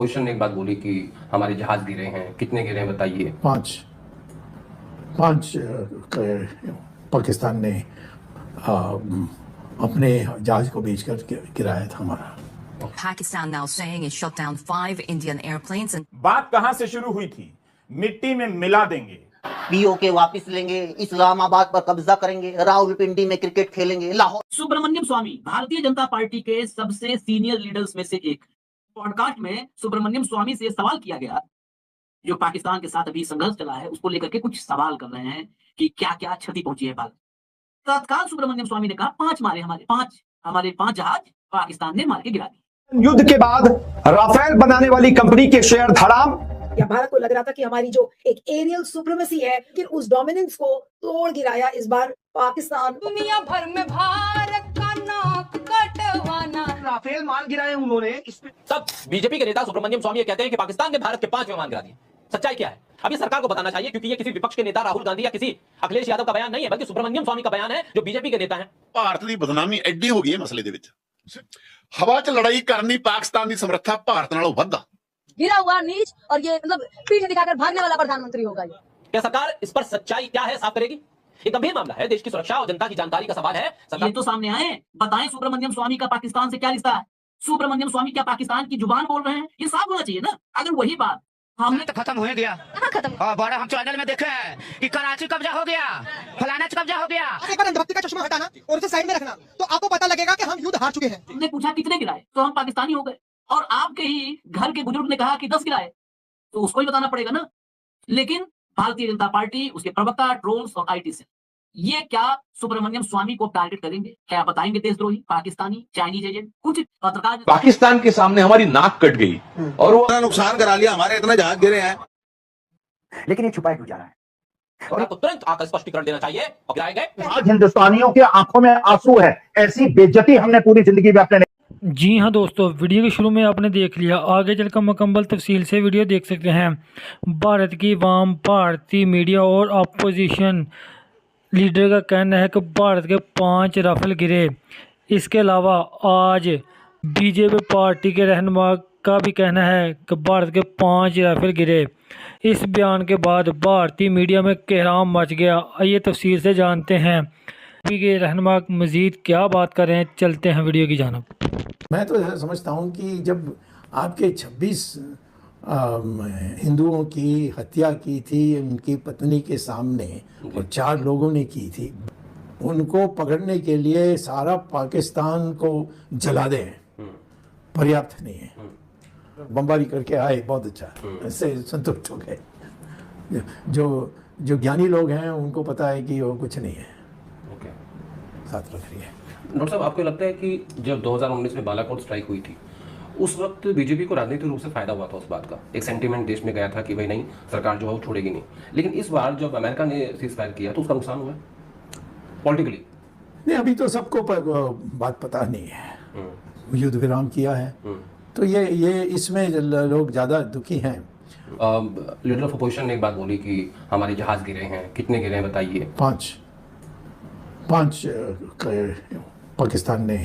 Question ने एक बात बोली कि हमारे जहाज गिरे हैं, कितने गिरे हैं बताइए। पांच पांच पाकिस्तान ने अपने जहाज को बेचकर गिराया था हमारा। Pakistan now saying it shot down 5 Indian airplanes and बात कहां से शुरू हुई थी? मिट्टी में मिला देंगे, पीओके वापस लेंगे, इस्लामाबाद पर कब्जा करेंगे, रावलपिंडी में क्रिकेट खेलेंगे, लाहौर। सुब्रमण्यम स्वामी भारतीय जनता पार्टी के सबसे सीनियर लीडर्स में से एक। पॉडकास्ट में सुब्रमण्यम स्वामी से सवाल किया गया, जो पाकिस्तान के साथ अभी संघर्ष चला है उसको लेकर के कुछ सवाल कर रहे हैं कि क्या क्या क्षति पहुंची है भारत। तत्काल सुब्रमण्यम स्वामी ने कहा हमारे पांच जहाज पाकिस्तान ने मार के गिरा दिए। युद्ध के बाद राफेल बनाने वाली कंपनी के शेयर धड़ाम। या भारत को लग रहा था कि हमारी जो एक एरियल सुप्रीमेसी है, कि उस डोमिनेंस को तोड़ गिराया इस बार पाकिस्तान। दुनिया भर में भारत का नाक कटवाना, राफेल माल गिराए उन्होंने। तब बीजेपी के नेता सुब्रमण्यम स्वामी कहते हैं कि पाकिस्तान ने भारत के 5 विमान गिरा दिए। सच्चाई क्या है? अभी सरकार को बताना चाहिए, क्योंकि ये किसी विपक्ष के नेता राहुल गांधी या किसी अखिलेश यादव का बयान नहीं है, बल्कि सुब्रमण्यम स्वामी का बयान है, जो बीजेपी के नेता हैं। ਭਾਰਤ ਦੀ ਬਦਨਾਮੀ ਐਡੀ ਹੋ ਗਈ ਹੈ ਮਸਲੇ ਦੇ ਵਿੱਚ। ਹਵਾ 'ਚ ਲੜਾਈ ਕਰਨੀ ਪਾਕਿਸਤਾਨ ਦੀ ਸਮਰੱਥਾ ਭਾਰਤ ਨਾਲੋਂ ਵੱਧ ਆ। गिरा हुआ नीच और ये मतलब पीठ दिखाकर भागने वाला प्रधानमंत्री होगा ये। क्या सरकार इस पर सच्चाई क्या है साफ करेगी? ये गंभीर मामला है, देश की सुरक्षा और जनता की जानकारी का सवाल है। ये तो सामने आए, बताएं सुब्रमण्यम स्वामी का पाकिस्तान से क्या रिश्ता है? सुब्रमण्यम स्वामी क्या पाकिस्तान की जुबान बोल रहे हैं? ये साफ होना चाहिए ना। अगर वही बात हमने तो खत्म हो गया। खत्म। बड़ा हम चैनल में देखे हैं कि कराची कब्जा हो गया, फलाना कब्जा हो गया। एक बार अंधभक्ति का चश्मा हटाना और उसे साइड में रखना, तो आपको पता लगेगा कि हम युद्ध हार चुके हैं। हमने पूछा कितने गिराए, तो हम पाकिस्तानी हो गए। और आपके ही घर के बुजुर्ग ने कहा कि 10 गिराए, तो उसको ही बताना पड़ेगा ना। लेकिन भारतीय जनता पार्टी, उसके प्रवक्ता, ट्रोल्स और आईटी से ये क्या सुब्रमण्यम स्वामी को टारगेट करेंगे? क्या बताएंगे देशद्रोही, पाकिस्तानी, चाइनीज एजेंट? कुछ पत्रकार पाकिस्तान के सामने हमारी नाक कट गई और वो नुकसान करा लिया, हमारे इतने जहाज गिरे हैं, लेकिन ये छुपाया क्यों जा रहा है? और आपको तुरंत आकर स्पष्टीकरण देना चाहिए। और गिराए गए। आज हिंदुस्तानियों के आंखों में आंसू है, ऐसी बेइज्जती हमने पूरी जिंदगी में अपने। जी हाँ दोस्तों, वीडियो के शुरू में आपने देख लिया, आगे चलकर मुकम्मल तफसील से वीडियो देख सकते हैं। भारत की वाम, भारतीय मीडिया और अपोजिशन लीडर का कहना है कि भारत के 5 राफेल गिरे। इसके अलावा आज बीजेपी पार्टी के रहनुमा का भी कहना है कि भारत के 5 राफेल गिरे। इस बयान के बाद भारतीय मीडिया में कोहराम मच गया। आइए तफसील से जानते हैं के रहनुमा मजीद क्या बात कर रहे हैं। चलते हैं वीडियो की जानिब। मैं तो समझता हूँ कि जब आपके 26 हिंदुओं की हत्या की थी उनकी पत्नी के सामने और 4 लोगों ने की थी, उनको पकड़ने के लिए सारा पाकिस्तान को जला दें पर्याप्त नहीं है। बमबारी करके आए, बहुत अच्छा, इससे संतुष्ट हो गए। जो ज्ञानी लोग हैं उनको पता है कि वो कुछ नहीं है, साथ रख रही है। डॉक्टर साहब, आपको लगता है कि जब 2019 में बालाकोट स्ट्राइक हुई थी उस वक्त बीजेपी को राजनीतिक रूप से फायदा हुआ था? उस बात का एक सेंटीमेंट देश में गया था कि भाई नहीं, सरकार जो है वो छोड़ेगी नहीं। लेकिन इस बार जब अमेरिका ने सीज फायर किया तो उसका नुकसान हुआ पॉलिटिकली? नहीं, अभी तो सबको बात पता नहीं है। युद्ध विराम किया है तो ये इसमें लोग ज़्यादा दुखी हैं। लीडर ऑफ अपोजिशन ने एक बात बोली कि हमारे जहाज गिरे हैं, कितने गिरे हैं बताइए। पांच पाकिस्तान ने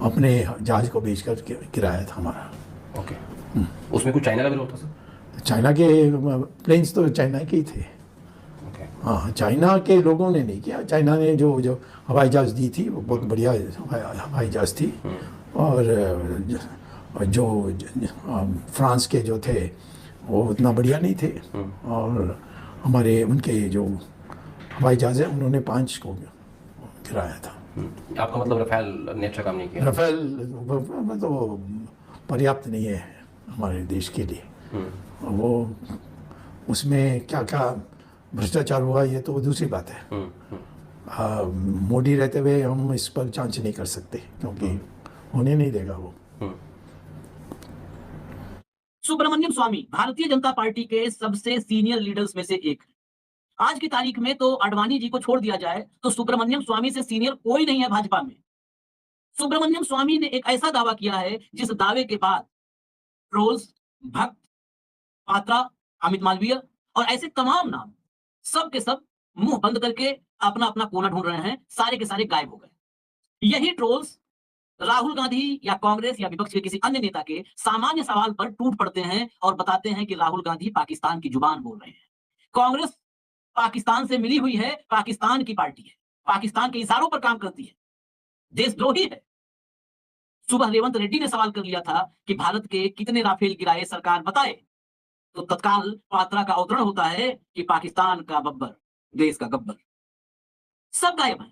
अपने जहाज को बेचकर गिराया था हमारा। ओके। उसमें कुछ चाइना का भी रोल था सर? चाइना के प्लेन्स तो चाइना के ही थे। ओके। हाँ, चाइना के लोगों ने नहीं किया। चाइना ने जो हवाई जहाज दी थी वो बहुत बढ़िया हवाई जहाज थी। और जो फ्रांस के जो थे वो उतना बढ़िया नहीं थे। और हमारे उनके जो हवाई जहाज है उन्होंने 5 को गिराया था। आपका मतलब राफेल ने अच्छा काम नहीं किया? राफेल तो पर्याप्त नहीं है हमारे देश के लिए। वो उसमें क्या क्या भ्रष्टाचार हुआ ये तो दूसरी बात है। मोदी रहते हुए हम इस पर जांच नहीं कर सकते क्योंकि होने नहीं देगा वो। सुब्रमण्यम स्वामी भारतीय जनता पार्टी के सबसे सीनियर लीडर्स में से एक। आज की तारीख में तो आडवाणी जी को छोड़ दिया जाए तो सुब्रमण्यम स्वामी से सीनियर कोई नहीं है भाजपा में। सुब्रमण्यम स्वामी ने एक ऐसा दावा किया है जिस दावे के बाद ट्रोल्स, भक्त, पात्रा, अमित मालवीय और ऐसे तमाम नाम सब के सब मुंह बंद करके अपना अपना कोना ढूंढ रहे हैं। सारे के सारे गायब हो गए। यही ट्रोल्स राहुल गांधी या कांग्रेस या विपक्ष के किसी अन्य नेता के सामान्य सवाल पर टूट पड़ते हैं और बताते हैं कि राहुल गांधी पाकिस्तान की जुबान बोल रहे हैं। कांग्रेस पाकिस्तान से मिली हुई है, पाकिस्तान की पार्टी है, पाकिस्तान के इशारों पर काम करती है, देशद्रोही है। सुबह रेवंत रेड्डी ने सवाल कर लिया था कि भारत के कितने राफेल गिराए सरकार बताए, तो तत्काल पात्रा का अवतरण होता है कि पाकिस्तान का बब्बर, देश का गब्बर। सब गायब है।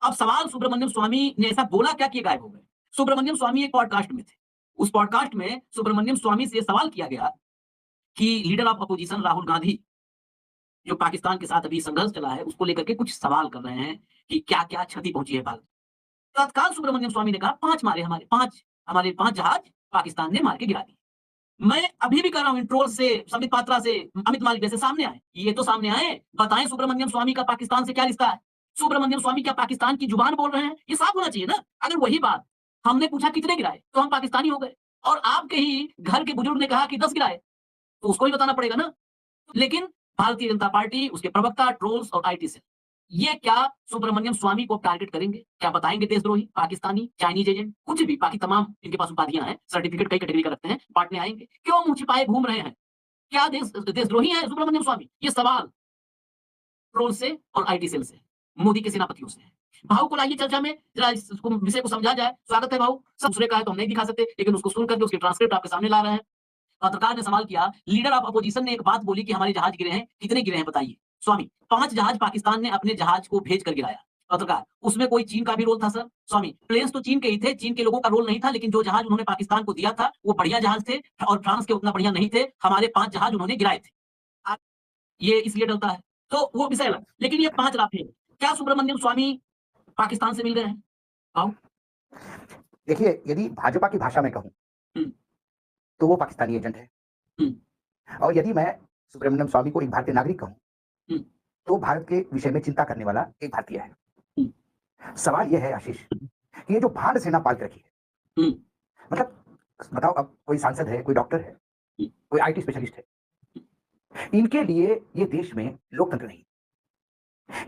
अब सवाल सुब्रमण्यम स्वामी ने ऐसा बोला क्या कि गायब हो गए। सुब्रमण्यम स्वामी एक पॉडकास्ट में थे, उस पॉडकास्ट में सुब्रमण्यम स्वामी से सवाल किया गया कि leader of opposition Rahul Gandhi जो पाकिस्तान के साथ अभी संघर्ष चला है उसको लेकर के कुछ सवाल कर रहे हैं कि क्या क्या क्षति पहुंची है भारत। तत्काल सुब्रमण्यम स्वामी ने कहा 5 मारे, हमारे 5 जहाज पाकिस्तान ने मार के गिरा दिए। मैं अभी भी कर रहा हूं ट्रोल से, संबित पात्रा से, अमित मालिक जैसे सामने आए, ये तो सामने आए, बताएं सुब्रमण्यम स्वामी का पाकिस्तान से क्या रिश्ता है। सुब्रमण्यम स्वामी क्या पाकिस्तान की जुबान बोल रहे हैं? ये साफ होना चाहिए ना। अगर वही बात हमने पूछा कितने गिराए तो हम पाकिस्तानी हो गए, और आपके ही घर के बुजुर्ग ने कहा कि 10 गिराए, तो उसको ही बताना पड़ेगा ना। लेकिन भारतीय जनता पार्टी, उसके प्रवक्ता, ट्रोल्स और आईटी सेल, ये क्या सुब्रमण्यम स्वामी को टारगेट करेंगे? क्या बताएंगे देशद्रोही, पाकिस्तानी, चाइनीज एजेंट, कुछ भी, बाकी तमाम इनके पास उपाधियां हैं, सर्टिफिकेट कई कैटेगरी का रखते हैं, बांटने आएंगे। क्यों मुंह छिपाए घूम रहे हैं? क्या देशद्रोही है सुब्रमण्यम स्वामी? ये सवाल ट्रोल से और आईटी सेल से, मोदी के सेनापतियों से। भाव को लाइए चर्चा में, जरा इस विषय को समझा जाए। स्वागत है भाव। सब दूसरे का है तो हम नहीं दिखा सकते, लेकिन उसको सुन करके उसके ट्रांसक्रिप्ट आपके सामने ला रहे हैं। पत्रकार ने सवाल किया, लीडर ऑफ अपोजिशन ने एक बात बोली कि हमारे जहाज गिरे हैं, कितने गिरे हैं बताइए। स्वामी, 5 जहाज पाकिस्तान ने अपने जहाज को भेज कर गिराया। पत्रकार, उसमें कोई चीन का भी रोल था सर? स्वामी, प्लेन्स तो चीन के ही थे, चीन के लोगों का रोल नहीं था, लेकिन जो जहाज उन्होंने पाकिस्तान को दिया था वो बढ़िया जहाज थे, और फ्रांस के उतना बढ़िया नहीं थे। हमारे 5 जहाज उन्होंने गिराए थे। ये इसलिए डलता है, तो वो विषय अलग। लेकिन ये 5 राफेल, क्या सुब्रमण्यम स्वामी पाकिस्तान से मिल गए हैं? आओ। देखिए, यदि भाजपा की भाषा में कहूं तो वो पाकिस्तानी एजेंट है, और यदि मैं सुब्रमण्यम स्वामी को एक भारतीय नागरिक कहूं तो भारत के विषय में चिंता करने वाला एक भारतीय है। सवाल यह है आशीष कि ये जो भांड सेना पाल रखी है, मतलब बताओ, अब कोई सांसद है, कोई डॉक्टर है, कोई आईटी स्पेशलिस्ट है, इनके लिए ये देश में लोकतंत्र नहीं,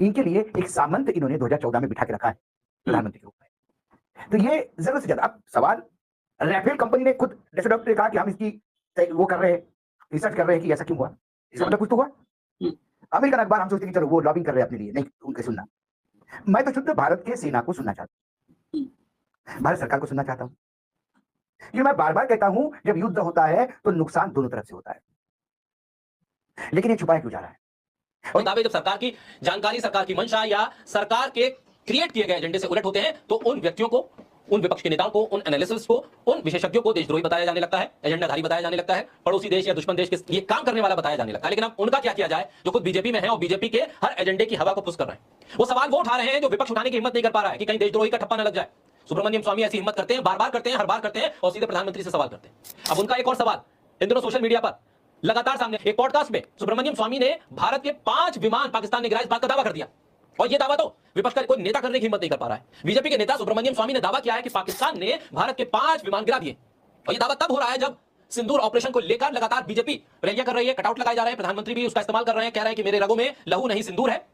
इनके लिए एक सामंत इन्होंने 2014 में बिठा के रखा है प्रधानमंत्री के रूप में। तो ये जरूरत से ज्यादा, अब सवाल, राफेल कंपनी ने खुद डॉक्टर ने कहा कि हम इसकी वो कर रहे हैं, रिसर्च कर रहे हैं कि ऐसा क्यों हुआ, इसका मतलब कुछ तो हुआ। अमेरिकन अखबार हम सोचते हैं कि चलो वो लॉबिंग कर रहे हैं अपने लिए, नहीं उनके सुनना। मैं तो शुद्ध भारत के सेना को सुनना चाहता हूं, भारत सरकार को सुनना चाहता हूं, क्योंकि मैं बार बार कहता हूं जब युद्ध होता है तो नुकसान दोनों तरफ से होता है, लेकिन ये छुपाया क्यों जा रहा है? और दावे जब सरकार की जानकारी, सरकार की मंशा या सरकार के क्रिएट किए गए एजेंडे से उलट होते हैं तो उन व्यक्तियों को, उन विपक्ष के नेताओं को, उन एनालिसिस को, उन विशेषज्ञों को देशद्रोही बताया जाने लगता है, एजेंडाधारी बताया जाने लगता है, पड़ोसी देश या दुश्मन देश के ये काम करने वाला बताया जाने लगता है। लेकिन अब उनका क्या किया जाए जो खुद बीजेपी में है और बीजेपी के हर एजेंडे की हवा को पुश कर रहे हैं। वो सवाल वो उठा रहे हैं जो विपक्ष उठाने की हिम्मत नहीं कर पा रहा है कि कहीं देशद्रोही का ठप्पा न लग जाए। सुब्रमण्यम स्वामी ऐसी हिम्मत करते हैं, बार बार करते हैं, हर बार करते हैं, और सीधे प्रधानमंत्री से सवाल करते हैं। अब उनका एक और सवाल इन दोनों सोशल मीडिया पर लगातार सामने, एक पॉडकास्ट में सुब्रमण्यम स्वामी ने भारत के 5 विमान पाकिस्तान ने गिराए, इस बात का दावा कर दिया, और यह दावा तो विपक्ष का कोई नेता करने की हिम्मत नहीं कर पा रहा है। बीजेपी के नेता सुब्रमण्यम स्वामी ने दावा किया है कि पाकिस्तान ने भारत के 5 विमान गिरा दिए, और यह दावा तब हो रहा है जब सिंदूर ऑपरेशन को लेकर लगातार बीजेपी रैलियां कर रही है, कटआउट लगाए जा रहे हैं, प्रधानमंत्री भी उसका इस्तेमाल कर रहे हैं, कह रहे हैं कि मेरे रगों में लहू नहीं सिंदूर है।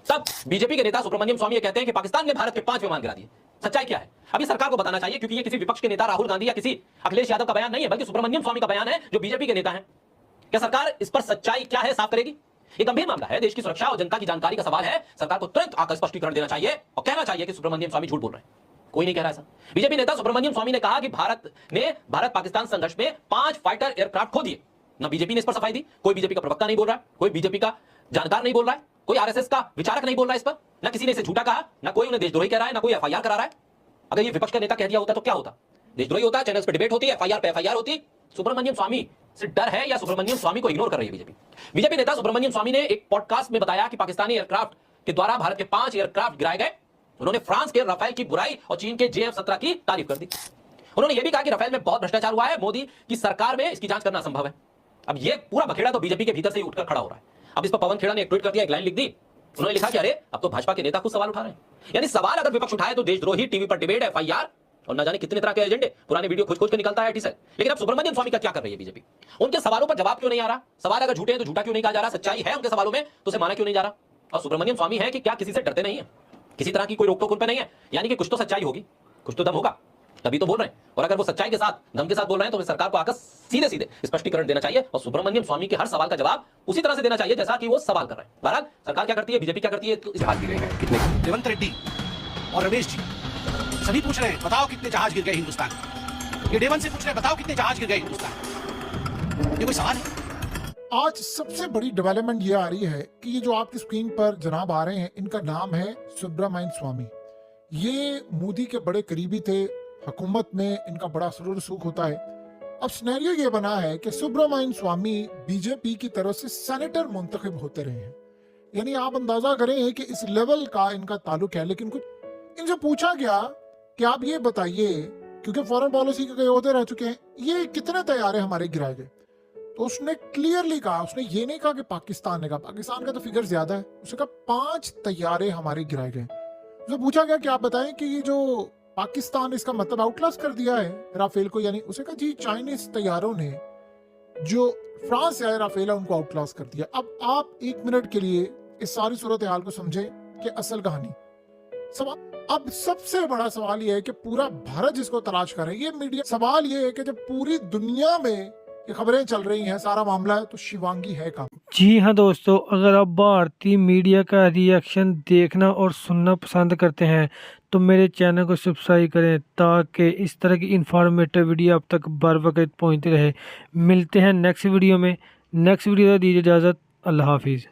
तब बीजेपी के नेता सुब्रमण्यम स्वामी कहते हैं कि पाकिस्तान ने भारत के 5 विमान गिरा दिए। सच्चाई क्या है? अभी सरकार को बताना चाहिए, क्योंकि ये किसी विपक्ष के नेता राहुल गांधी या किसी अखिलेश यादव का बयान नहीं है, बल्कि सुब्रमण्यम स्वामी का बयान है जो बीजेपी के नेता हैं। क्या सरकार इस पर सच्चाई क्या है साफ करेगी? ये गंभीर मामला है, देश की सुरक्षा और जनता की जानकारी का सवाल है। सरकार को तुरंत आकर स्पष्टीकरण देना चाहिए और कहना चाहिए कि सुब्रमण्यम स्वामी झूठ बोल रहे हैं। कोई नहीं कह रहा ऐसा। बीजेपी नेता सुब्रमण्यम स्वामी ने कहा कि भारत पाकिस्तान संघर्ष में 5 फाइटर एयरक्राफ्ट खो दिए। ना बीजेपी ने इस पर सफाई दी, कोई बीजेपी का प्रवक्ता नहीं बोल रहा है, कोई बीजेपी का जानकार नहीं बोल रहा है, कोई आरएसएस का विचारक नहीं बोल रहा है इस पर, ना किसी ने इसे झूठा कहा, ना कोई उन्हें देशद्रोही कह रहा है, ना कोई एफआईआर करा रहा है। अगर ये विपक्ष का नेता कह दिया होता तो क्या होता? देशद्रोही होता, चैनल्स पर डिबेट होती, एफआईआर पे एफआईआर होती। सुब्रमण्यम स्वामी से डर है या सुब्रमण्यम स्वामी को इग्नोर कर रही है बीजेपी? बीजेपी नेता सुब्रमण्यम स्वामी ने एक पॉडकास्ट में बताया कि पाकिस्तानी एयरक्राफ्ट के द्वारा भारत के 5 एयरक्राफ्ट गिराए गए। उन्होंने फ्रांस के राफेल की बुराई और चीन के JF-17 की तारीफ कर दी। उन्होंने यह भी कहा कि राफेल में बहुत भ्रष्टाचार हुआ है, मोदी की सरकार में इसकी जांच करना संभव है। अब यह पूरा बखेड़ा तो बीजेपी के भीतर से ही उठकर खड़ा हो रहा है। अब इस पर पवन खेड़ा ने एक ट्वीट कर दिया, एक लाइन लिख दी। उन्होंने लिखा कि अरे अब तो भाजपा के नेता खुद सवाल उठा रहे हैं। यानी सवाल अगर विपक्ष उठाए तो देशद्रोही, टीवी पर डिबेट, एफआईआर और न जाने कितने तरह के एजेंडे, पुराने वीडियो खोज के निकलता है आईटी सेल। लेकिन अब सुब्रमण्यम स्वामी का क्या कर रही है बीजेपी? उनके सवालों पर जवाब क्यों नहीं आ रहा? सवाल अगर झूठे हैं तो झूठा क्यों नहीं कहा जा रहा? सच्चाई है उनके सवालों में तो उसे माना क्यों नहीं जा रहा? और सुब्रमण्यम स्वामी है कि क्या किसी से डरते नहीं है? किसी तरह की कोई रोक टोक उन पर नहीं है? यानी कि कुछ तो सच्चाई होगी, कुछ तो दम होगा, तभी तो बोल रहे हैं। और अगर वो सच्चाई के साथ, दम के साथ बोल रहे हैं तो सरकार को आकर सीधे सीधे स्पष्टीकरण देना चाहिए और सुब्रमण्यम स्वामी के हर सवाल का जवाब उसी तरह से देना चाहिए जैसा कि वो सवाल कर रहे हैं। बहरहाल सरकार क्या करती है, बीजेपी क्या करती है, तो जहाज गिरे हैं कितने? रेवंत रेड्डी और रमेश जी सभी पूछ रहे हैं बताओ कितने जहाज गिर गए हिंदुस्तान के। ये डेवन से पूछ रहे हैं बताओ कितने जहाज गिर गए हिंदुस्तान। ये कोई सवाल है? आज सबसे बड़ी डेवलपमेंट ये आ रही है कि ये जो आपकी स्क्रीन पर जनाब आ रहे हैं, इनका नाम है सुब्रमण्यम स्वामी। ये मोदी के बड़े करीबी थे, हुकूमत में इनका बड़ा सरूर रसूख होता है। अब सिनेरियो ये बना है कि सुब्रमण्यम स्वामी बीजेपी की तरफ से सेनेटर मुंतखब होते रहे हैं, यानी आप अंदाजा करें कि इस लेवल का इनका ताल्लुक है। लेकिन कुछ इनसे पूछा गया कि आप ये बताइए, क्योंकि फॉरेन पॉलिसी के कई ओहदे रह चुके हैं, ये कितने तैयारे हमारे गिराए गए? तो उसने क्लियरली कहा, उसने ये नहीं कहा कि पाकिस्तान ने कहा, पाकिस्तान का तो फिगर ज्यादा है, उसने कहा 5 तैयारे हमारे गिराए गए। उसने पूछा गया कि आप बताएं कि ये जो पाकिस्तान, इसका मतलब आउटक्लास कर दिया है राफेल को, यानी उसे कहा जी चाइनीज तैयारों ने जो फ्रांस से आए राफेल है उनको आउटक्लास कर दिया। अब आप 1 मिनट के लिए इस सारी सूरत हाल को समझें कि असल कहानी सवाल। अब सबसे बड़ा सवाल यह है कि पूरा भारत जिसको तलाश कर रहा है, ये मीडिया, सवाल ये है कि जब पूरी दुनिया में ये खबरें चल रही हैं, सारा मामला है, तो शिवांगी है कहाँ? जी हाँ दोस्तों, अगर आप भारतीय मीडिया का रिएक्शन देखना और सुनना पसंद करते हैं तो मेरे चैनल को सब्सक्राइब करें ताकि इस तरह की इंफॉर्मेटिव वीडियो आप तक बर वक्त पहुँचती रहे। मिलते हैं नेक्स्ट वीडियो में। नेक्स्ट वीडियो दीजिए इजाज़त। अल्लाह हाफिज़।